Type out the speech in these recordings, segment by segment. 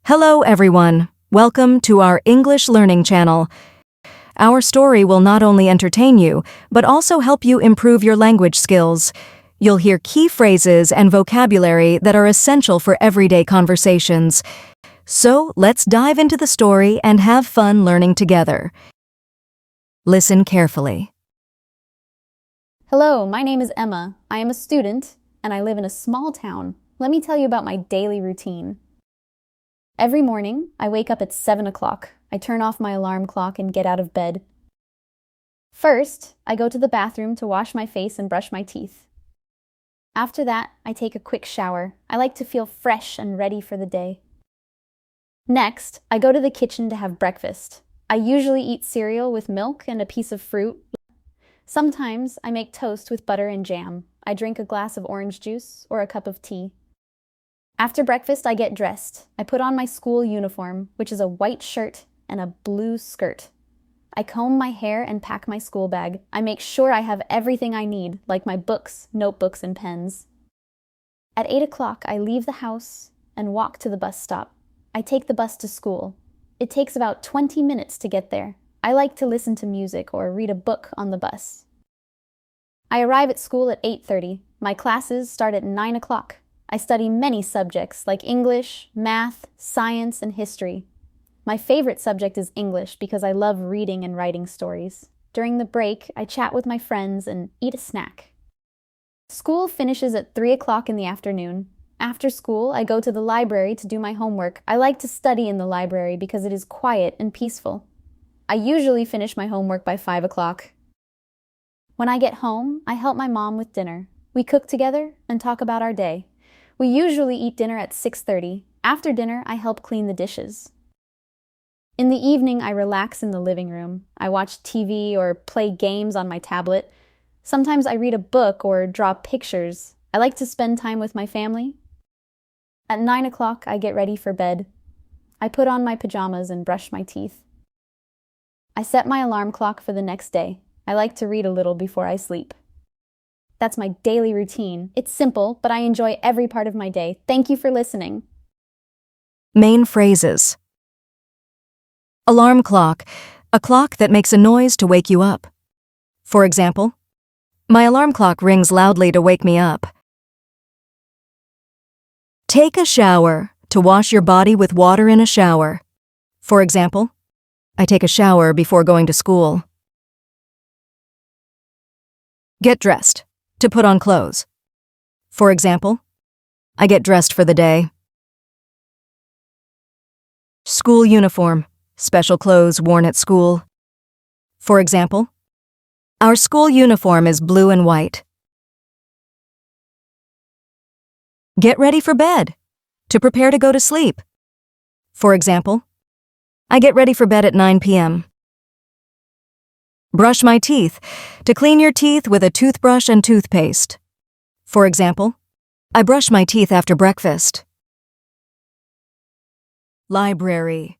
Hello, everyone. Welcome to our English Learning channel. Our story will not only entertain you, but also help you improve your language skills. You'll hear key phrases and vocabulary that are essential for everyday conversations. So, let's dive into the story and have fun learning together. Listen carefully. Hello, my name is Emma. I am a student, and I live in a small town. Let me tell you about my daily routine. Every morning, I wake up at 7 o'clock. I turn off my alarm clock and get out of bed. First, I go to the bathroom to wash my face and brush my teeth. After that, I take a quick shower. I like to feel fresh and ready for the day. Next, I go to the kitchen to have breakfast. I usually eat cereal with milk and a piece of fruit. Sometimes I make toast with butter and jam. I drink a glass of orange juice or a cup of tea. After breakfast, I get dressed. I put on my school uniform, which is a white shirt and a blue skirt. I comb my hair and pack my school bag. I make sure I have everything I need, like my books, notebooks, and pens. At 8 o'clock, I leave the house and walk to the bus stop. I take the bus to school. It takes about 20 minutes to get there. I like to listen to music or read a book on the bus. I arrive at school at 8:30. My classes start at 9 o'clock. I study many subjects like English, math, science, and history. My favorite subject is English because I love reading and writing stories. During the break, I chat with my friends and eat a snack. School finishes at 3 o'clock in the afternoon. After school, I go to the library to do my homework. I like to study in the library because it is quiet and peaceful. I usually finish my homework by 5 o'clock. When I get home, I help my mom with dinner. We cook together and talk about our day. We usually eat dinner at 6:30. After dinner, I help clean the dishes. In the evening, I relax in the living room. I watch TV or play games on my tablet. Sometimes I read a book or draw pictures. I like to spend time with my family. At 9 o'clock, I get ready for bed. I put on my pajamas and brush my teeth. I set my alarm clock for the next day. I like to read a little before I sleep. That's my daily routine. It's simple, but I enjoy every part of my day. Thank you for listening. Main phrases. Alarm clock, a clock that makes a noise to wake you up. For example, my alarm clock rings loudly to wake me up. Take a shower, to wash your body with water in a shower. For example, I take a shower before going to school. Get dressed, to put on clothes. For example, I get dressed for the day. School uniform, special clothes worn at school. For example, our school uniform is blue and white. Get ready for bed, to prepare to go to sleep. For example, I get ready for bed at 9 p.m. Brush my teeth, to clean your teeth with a toothbrush and toothpaste. For example, I brush my teeth after breakfast. Library,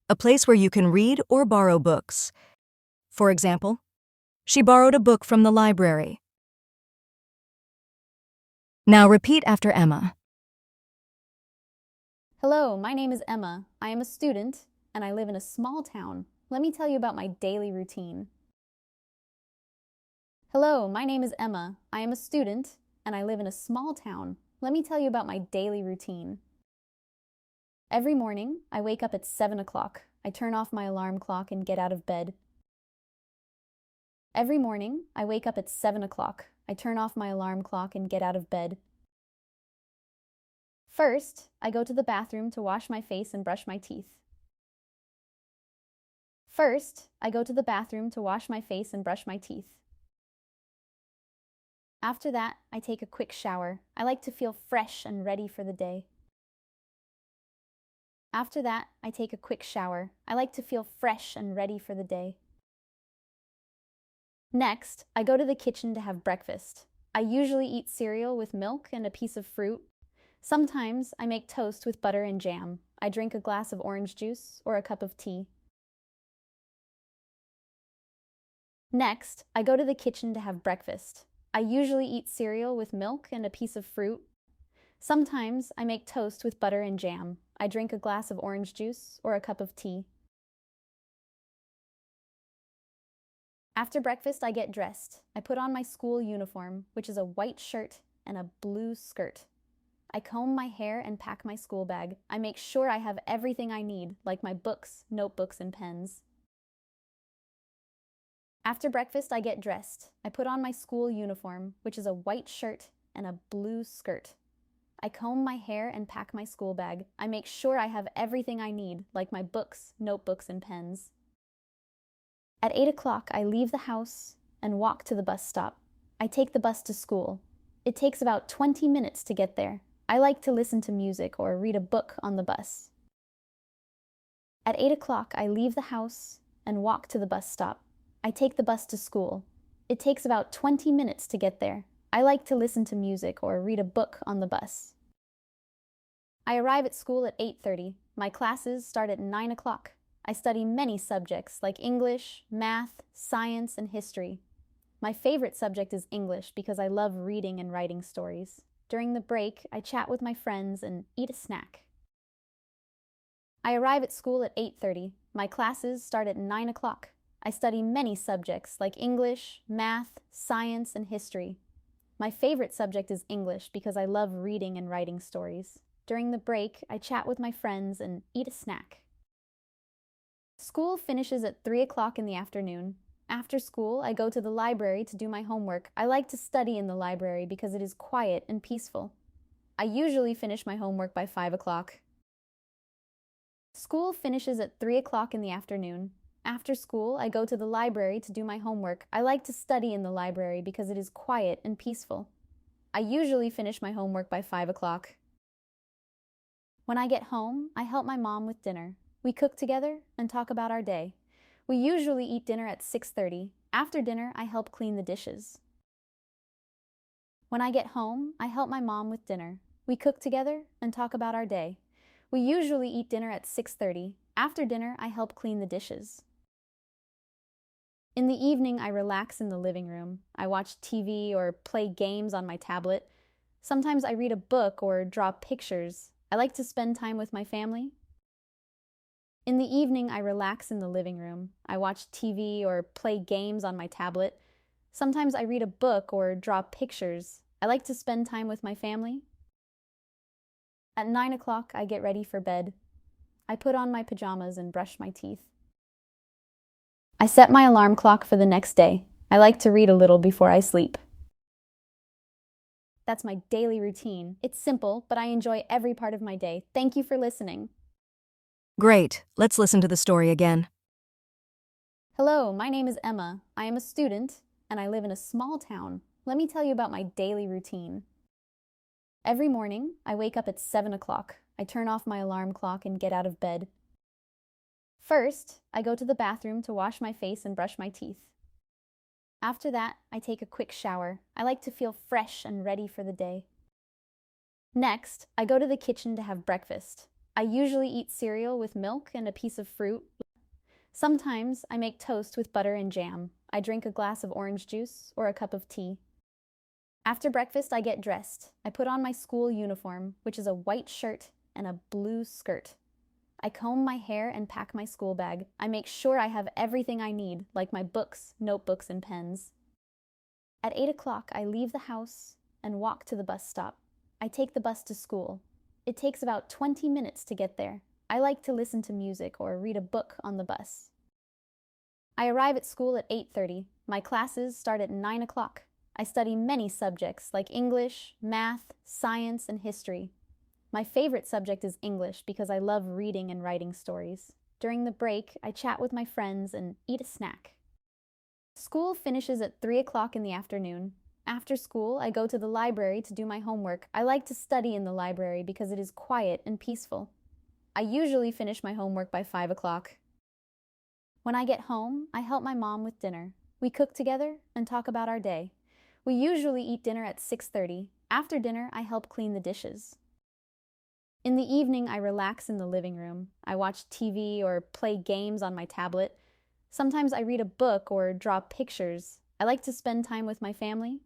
a place where you can read or borrow books. For example, she borrowed a book from the library. Now repeat after Emma. Hello, my name is Emma. I am a student, and I live in a small town. Let me tell you about my daily routine. Hello, my name is Emma. I am a student, and I live in a small town. Let me tell you about my daily routine. Every morning, I wake up at 7 o'clock. I turn off my alarm clock and get out of bed. Every morning, I wake up at 7 o'clock. I turn off my alarm clock and get out of bed. First, I go to the bathroom to wash my face and brush my teeth. First, I go to the bathroom to wash my face and brush my teeth. After that, I take a quick shower. I like to feel fresh and ready for the day. After that, I take a quick shower. I like to feel fresh and ready for the day. Next, I go to the kitchen to have breakfast. I usually eat cereal with milk and a piece of fruit. Sometimes I make toast with butter and jam. I drink a glass of orange juice or a cup of tea. Next, I go to the kitchen to have breakfast. I usually eat cereal with milk and a piece of fruit. Sometimes I make toast with butter and jam. I drink a glass of orange juice or a cup of tea. After breakfast, I get dressed. I put on my school uniform, which is a white shirt and a blue skirt. I comb my hair and pack my school bag. I make sure I have everything I need, like my books, notebooks, and pens. After breakfast, I get dressed. I put on my school uniform, which is a white shirt and a blue skirt. I comb my hair and pack my school bag. I make sure I have everything I need, like my books, notebooks, and pens. At 8 o'clock, I leave the house and walk to the bus stop. I take the bus to school. It takes about 20 minutes to get there. I like to listen to music or read a book on the bus. At 8 o'clock, I leave the house and walk to the bus stop. I take the bus to school. It takes about 20 minutes to get there. I like to listen to music or read a book on the bus. I arrive at school at 8:30. My classes start at 9 o'clock. I study many subjects like English, math, science, and history. My favorite subject is English because I love reading and writing stories. During the break, I chat with my friends and eat a snack. I arrive at school at 8:30. My classes start at 9 o'clock. I study many subjects like English, math, science, and history. My favorite subject is English because I love reading and writing stories. During the break, I chat with my friends and eat a snack. School finishes at 3 o'clock in the afternoon. After school, I go to the library to do my homework. I like to study in the library because it is quiet and peaceful. I usually finish my homework by 5 o'clock. School finishes at 3 o'clock in the afternoon. After school, I go to the library to do my homework. I like to study in the library because it is quiet and peaceful. I usually finish my homework by 5 o'clock. When I get home, I help my mom with dinner. We cook together and talk about our day. We usually eat dinner at 6:30. After dinner, I help clean the dishes. When I get home, I help my mom with dinner. We cook together and talk about our day. We usually eat dinner at 6:30. After dinner, I help clean the dishes. In the evening, I relax in the living room. I watch TV or play games on my tablet. Sometimes I read a book or draw pictures. I like to spend time with my family. In the evening, I relax in the living room. I watch TV or play games on my tablet. Sometimes I read a book or draw pictures. I like to spend time with my family. At 9 o'clock, I get ready for bed. I put on my pajamas and brush my teeth. I set my alarm clock for the next day. I like to read a little before I sleep. That's my daily routine. It's simple, but I enjoy every part of my day. Thank you for listening. Great. Let's listen to the story again. Hello, my name is Emma. I am a student, and I live in a small town. Let me tell you about my daily routine. Every morning, I wake up at 7 o'clock. I turn off my alarm clock and get out of bed. First, I go to the bathroom to wash my face and brush my teeth. After that, I take a quick shower. I like to feel fresh and ready for the day. Next, I go to the kitchen to have breakfast. I usually eat cereal with milk and a piece of fruit. Sometimes I make toast with butter and jam. I drink a glass of orange juice or a cup of tea. After breakfast, I get dressed. I put on my school uniform, which is a white shirt and a blue skirt. I comb my hair and pack my school bag. I make sure I have everything I need, like my books, notebooks, and pens. At 8 o'clock, I leave the house and walk to the bus stop. I take the bus to school. It takes about 20 minutes to get there. I like to listen to music or read a book on the bus. I arrive at school at 8:30. My classes start at 9 o'clock. I study many subjects like English, math, science, and history. My favorite subject is English because I love reading and writing stories. During the break, I chat with my friends and eat a snack. School finishes at 3 o'clock in the afternoon. After school, I go to the library to do my homework. I like to study in the library because it is quiet and peaceful. I usually finish my homework by 5 o'clock. When I get home, I help my mom with dinner. We cook together and talk about our day. We usually eat dinner at 6:30. After dinner, I help clean the dishes. In the evening, I relax in the living room. I watch TV or play games on my tablet. Sometimes I read a book or draw pictures. I like to spend time with my family.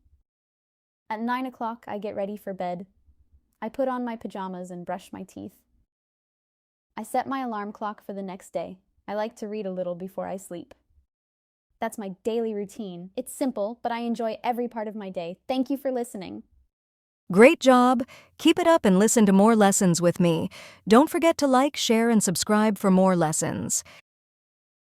At 9 o'clock, I get ready for bed. I put on my pajamas and brush my teeth. I set my alarm clock for the next day. I like to read a little before I sleep. That's my daily routine. It's simple, but I enjoy every part of my day. Thank you for listening. Great job! Keep it up and listen to more lessons with me. Don't forget to like, share, and subscribe for more lessons.